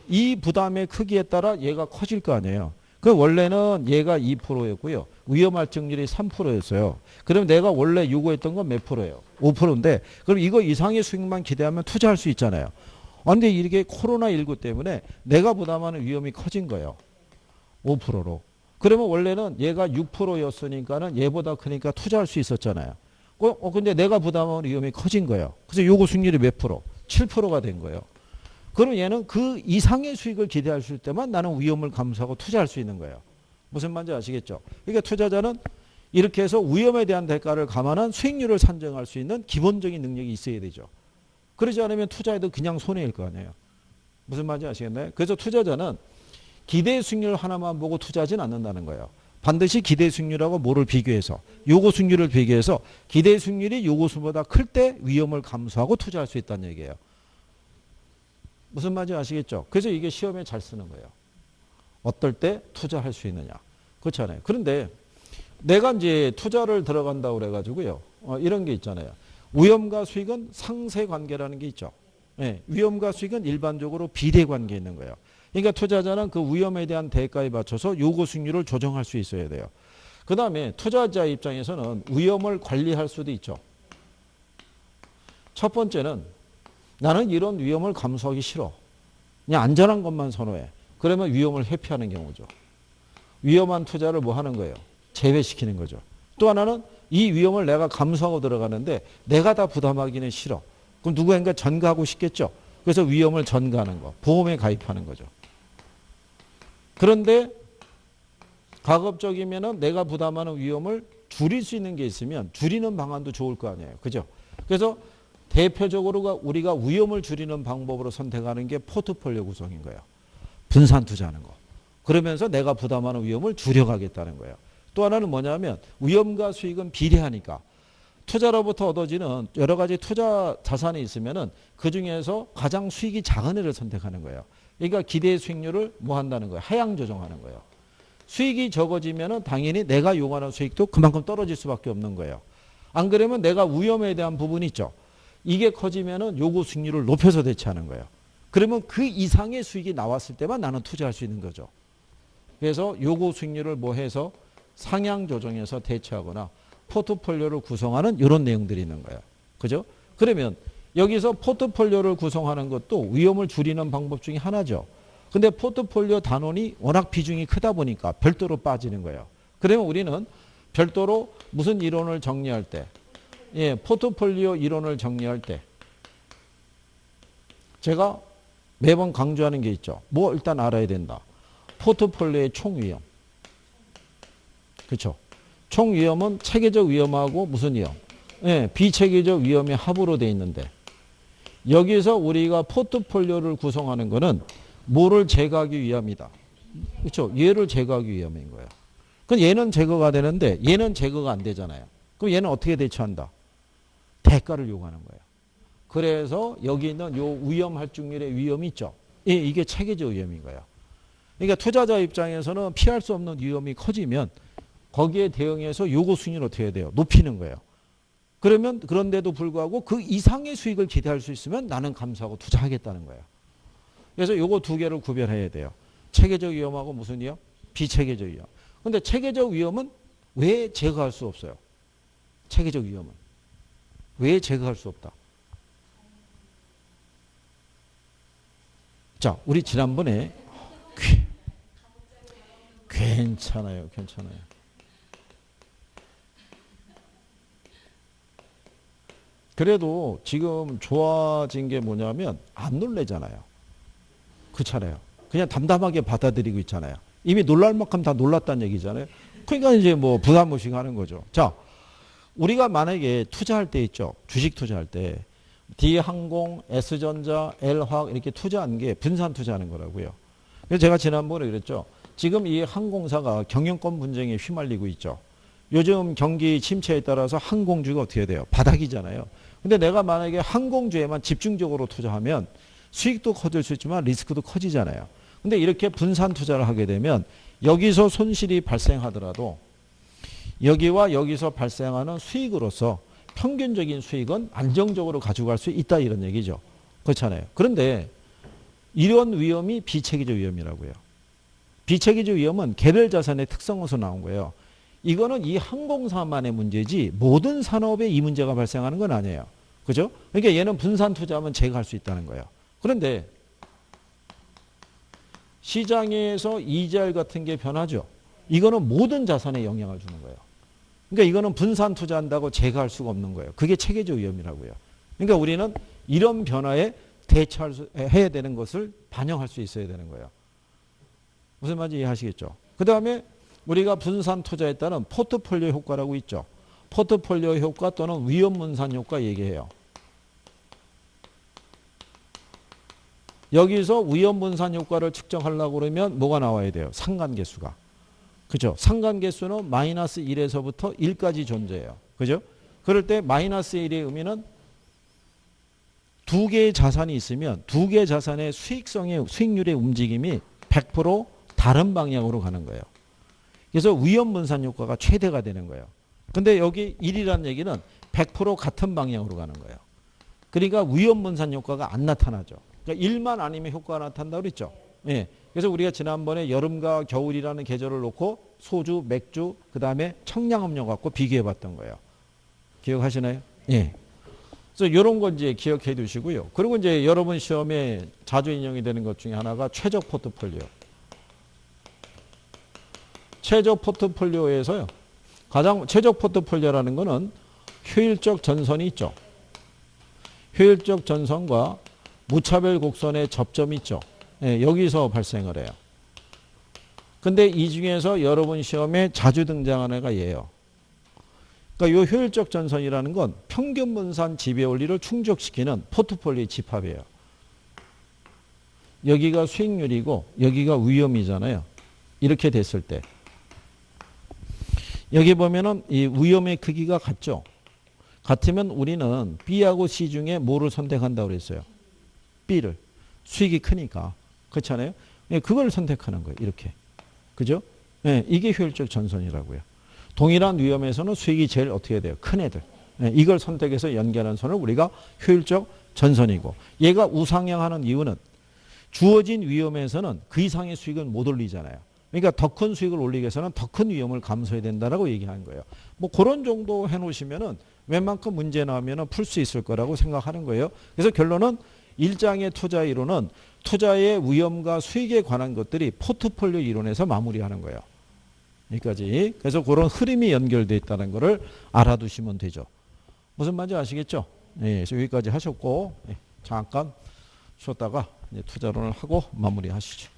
이 부담의 크기에 따라 얘가 커질 거 아니에요. 그 원래는 얘가 2%였고요. 위험 할증률이 3%였어요. 그럼 내가 원래 요구했던 건 몇 프로예요? 5%인데 그럼 이거 이상의 수익만 기대하면 투자할 수 있잖아요. 근데 이게 코로나19 때문에 내가 부담하는 위험이 커진 거예요. 5%로. 그러면 원래는 얘가 6%였으니까는 얘보다 크니까 투자할 수 있었잖아요. 근데 내가 부담하는 위험이 커진 거예요. 그래서 요구 수익률이 몇 프로? 7%가 된 거예요. 그럼 얘는 그 이상의 수익을 기대할 수 있을 때만 나는 위험을 감수하고 투자할 수 있는 거예요. 무슨 말인지 아시겠죠? 그러니까 투자자는 이렇게 해서 위험에 대한 대가를 감안한 수익률을 산정할 수 있는 기본적인 능력이 있어야 되죠. 그러지 않으면 투자해도 그냥 손해일 거 아니에요. 무슨 말인지 아시겠나요? 그래서 투자자는 기대 수익률 하나만 보고 투자하진 않는다는 거예요. 반드시 기대 수익률하고 뭐를 비교해서 요구 수익률을 비교해서 기대 수익률이 요구 수익보다 클 때 위험을 감수하고 투자할 수 있다는 얘기예요. 무슨 말인지 아시겠죠? 그래서 이게 시험에 잘 쓰는 거예요. 어떨 때 투자할 수 있느냐. 그렇잖아요. 그런데 내가 이제 투자를 들어간다고 그래가지고요. 이런 게 있잖아요. 위험과 수익은 상세 관계라는 게 있죠. 예, 위험과 수익은 일반적으로 비례 관계에 있는 거예요. 그러니까 투자자는 그 위험에 대한 대가에 맞춰서 요구 수익률을 조정할 수 있어야 돼요. 그 다음에 투자자 입장에서는 위험을 관리할 수도 있죠. 첫 번째는 나는 이런 위험을 감수하기 싫어. 그냥 안전한 것만 선호해. 그러면 위험을 회피하는 경우죠. 위험한 투자를 뭐 하는 거예요? 제외시키는 거죠. 또 하나는 이 위험을 내가 감수하고 들어가는데 내가 다 부담하기는 싫어. 그럼 누구인가 전가하고 싶겠죠. 그래서 위험을 전가하는 거. 보험에 가입하는 거죠. 그런데 가급적이면은 내가 부담하는 위험을 줄일 수 있는 게 있으면 줄이는 방안도 좋을 거 아니에요. 그죠? 그래서 대표적으로 우리가 위험을 줄이는 방법으로 선택하는 게 포트폴리오 구성인 거예요. 분산 투자하는 거. 그러면서 내가 부담하는 위험을 줄여가겠다는 거예요. 또 하나는 뭐냐면 위험과 수익은 비례하니까 투자로부터 얻어지는 여러 가지 투자 자산이 있으면은 그 중에서 가장 수익이 작은 애를 선택하는 거예요. 그러니까 기대 수익률을 뭐 한다는 거예요? 하향 조정하는 거예요. 수익이 적어지면은 당연히 내가 요구하는 수익도 그만큼 떨어질 수밖에 없는 거예요. 안 그러면 내가 위험에 대한 부분이 있죠. 이게 커지면은 요구 수익률을 높여서 대체하는 거예요. 그러면 그 이상의 수익이 나왔을 때만 나는 투자할 수 있는 거죠. 그래서 요구 수익률을 뭐 해서 상향 조정해서 대체하거나 포트폴리오를 구성하는 이런 내용들이 있는 거예요. 그죠? 그러면 여기서 포트폴리오를 구성하는 것도 위험을 줄이는 방법 중에 하나죠. 근데 포트폴리오 단원이 워낙 비중이 크다 보니까 별도로 빠지는 거예요. 그러면 우리는 별도로 무슨 이론을 정리할 때, 예, 포트폴리오 이론을 정리할 때 제가 매번 강조하는 게 있죠. 뭐 일단 알아야 된다. 포트폴리오의 총 위험. 그렇죠? 총 위험은 체계적 위험하고 무슨 위험? 예, 비체계적 위험의 합으로 돼 있는데 여기서 우리가 포트폴리오를 구성하는 거는 뭐를 제거하기 위함이다. 그렇죠? 얘를 제거하기 위함인 거예요. 그럼 얘는 제거가 되는데 얘는 제거가 안 되잖아요. 그럼 얘는 어떻게 대처한다? 대가를 요구하는 거예요. 그래서 여기 있는 요 위험 할증률의 위험이 있죠. 예, 이게 체계적 위험인 거예요. 그러니까 투자자 입장에서는 피할 수 없는 위험이 커지면 거기에 대응해서 요구 수익률을 어떻게 해야 돼요? 높이는 거예요. 그러면 그런데도 불구하고 그 이상의 수익을 기대할 수 있으면 나는 감수하고 투자하겠다는 거예요. 그래서 요거 두 개를 구별해야 돼요. 체계적 위험하고 무슨 위험? 비체계적 위험. 근데 체계적 위험은 왜 제거할 수 없어요? 체계적 위험은. 왜 제거할 수 없다? 자, 우리 지난번에 괜찮아요. 그래도 지금 좋아진 게 뭐냐면 안 놀래잖아요. 그렇잖아요. 그냥 담담하게 받아들이고 있잖아요. 이미 놀랄 만큼 다 놀랐다는 얘기잖아요. 그러니까 이제 뭐 부담 없이 하는 거죠. 자, 우리가 만약에 투자할 때 있죠. 주식 투자할 때 D항공, S전자, L화학 이렇게 투자한 게 분산 투자하는 거라고요. 그래서 제가 지난번에 그랬죠. 지금 이 항공사가 경영권 분쟁에 휘말리고 있죠. 요즘 경기 침체에 따라서 항공주가 어떻게 돼요? 바닥이잖아요. 근데 내가 만약에 항공주에만 집중적으로 투자하면 수익도 커질 수 있지만 리스크도 커지잖아요. 근데 이렇게 분산 투자를 하게 되면 여기서 손실이 발생하더라도 여기와 여기서 발생하는 수익으로서 평균적인 수익은 안정적으로 가져갈 수 있다 이런 얘기죠. 그렇잖아요. 그런데 이런 위험이 비체계적 위험이라고요. 비체계적 위험은 개별 자산의 특성에서 나온 거예요. 이거는 이 항공사만의 문제지 모든 산업에 이 문제가 발생하는 건 아니에요. 그죠? 그러니까 얘는 분산 투자하면 제거할 수 있다는 거예요. 그런데 시장에서 EGR 같은 게 변하죠. 이거는 모든 자산에 영향을 주는 거예요. 그러니까 이거는 분산 투자한다고 제거할 수가 없는 거예요. 그게 체계적 위험이라고요. 그러니까 우리는 이런 변화에 대처해야 되는 것을 반영할 수 있어야 되는 거예요. 무슨 말인지 이해하시겠죠? 그 다음에 우리가 분산 투자에 따른 포트폴리오 효과라고 있죠. 포트폴리오 효과 또는 위험 분산 효과 얘기해요. 여기서 위험 분산 효과를 측정하려고 그러면 뭐가 나와야 돼요? 상관계수가. 그죠? 상관계수는 마이너스 1에서부터 1까지 존재해요. 그죠? 그럴 때 마이너스 1의 의미는 두 개의 자산이 있으면 두 개의 자산의 수익률의 움직임이 100% 다른 방향으로 가는 거예요. 그래서 위험분산 효과가 최대가 되는 거예요. 근데 여기 1이라는 얘기는 100% 같은 방향으로 가는 거예요. 그러니까 위험분산 효과가 안 나타나죠. 그러니까 1만 아니면 효과가 나타난다고 그랬죠. 예. 그래서 우리가 지난번에 여름과 겨울이라는 계절을 놓고 소주, 맥주, 그 다음에 청량음료 갖고 비교해 봤던 거예요. 기억하시나요? 예. 그래서 이런 거 이제 기억해 두시고요. 그리고 이제 여러분 시험에 자주 인용이 되는 것 중에 하나가 최적 포트폴리오. 최적 포트폴리오에서요. 가장 최적 포트폴리오라는 거는 효율적 전선이 있죠. 효율적 전선과 무차별 곡선의 접점이 있죠. 예, 여기서 발생을 해요. 근데 이 중에서 여러분 시험에 자주 등장하는 애가 얘예요. 그러니까 이 효율적 전선이라는 건 평균 분산 지배 원리를 충족시키는 포트폴리오의 집합이에요. 여기가 수익률이고 여기가 위험이잖아요. 이렇게 됐을 때 여기 보면은 이 위험의 크기가 같죠. 같으면 우리는 B하고 C 중에 뭐를 선택한다고 그랬어요? B를. 수익이 크니까. 그렇잖아요. 그걸 선택하는 거예요. 이렇게. 그죠? 네, 이게 효율적 전선이라고요. 동일한 위험에서는 수익이 제일 어떻게 돼요? 큰 애들. 네, 이걸 선택해서 연결하는 선을 우리가 효율적 전선이고, 얘가 우상향하는 이유는 주어진 위험에서는 그 이상의 수익은 못 올리잖아요. 그러니까 더 큰 수익을 올리기 위해서는 더 큰 위험을 감수해야 된다라고 얘기하는 거예요. 뭐 그런 정도 해놓으시면은 웬만큼 문제 나오면은 풀 수 있을 거라고 생각하는 거예요. 그래서 결론은 일장의 투자 이론은 투자의 위험과 수익에 관한 것들이 포트폴리오 이론에서 마무리하는 거예요. 여기까지. 그래서 그런 흐름이 연결되어 있다는 것을 알아두시면 되죠. 무슨 말인지 아시겠죠? 네, 그래서 여기까지 하셨고, 네, 잠깐 쉬었다가 이제 투자론을 하고 마무리하시죠.